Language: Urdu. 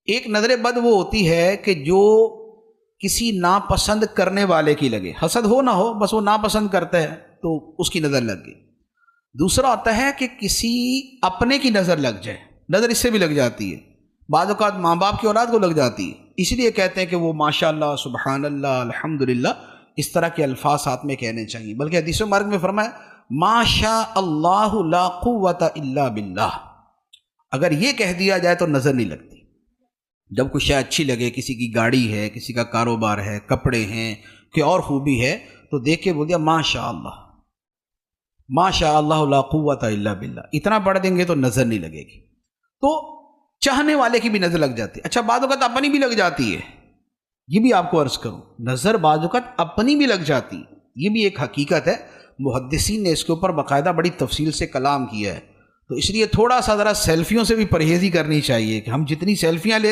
ایک نظر بد وہ ہوتی ہے کہ جو کسی ناپسند کرنے والے کی لگے، حسد ہو نہ ہو، بس وہ ناپسند کرتا ہے تو اس کی نظر لگ گئی۔ دوسرا ہوتا ہے کہ کسی اپنے کی نظر لگ جائے، نظر اس سے بھی لگ جاتی ہے، بعض اوقات ماں باپ کی اولاد کو لگ جاتی ہے، اس لیے کہتے ہیں کہ وہ ماشاء اللہ، سبحان اللہ، الحمدللہ، اس طرح کے الفاظ ساتھ میں کہنے چاہیے۔ بلکہ حدیث مبارک میں فرمایا ماشاء اللہ لا قوت الا باللہ، اگر یہ کہہ دیا جائے تو نظر نہیں لگتی۔ جب کوئی شے اچھی لگے، کسی کی گاڑی ہے، کسی کا کاروبار ہے، کپڑے ہیں، کوئی اور خوبی ہے، تو دیکھ کے بول دیا ماشاء اللہ، ماشاء اللہ لا قوت الا باللہ، اتنا پڑھ دیں گے تو نظر نہیں لگے گی۔ تو چاہنے والے کی بھی نظر لگ جاتی ہے۔ اچھا، بعض اوقات اپنی بھی لگ جاتی ہے، یہ بھی آپ کو عرض کروں، نظر بعض اوقات اپنی بھی لگ جاتی ہے، یہ بھی ایک حقیقت ہے۔ محدثین نے اس کے اوپر باقاعدہ بڑی تفصیل سے کلام کیا ہے، تو اس لیے تھوڑا سا ذرا سیلفیوں سے بھی پرہیزی کرنی چاہیے کہ ہم جتنی سیلفیاں لیتے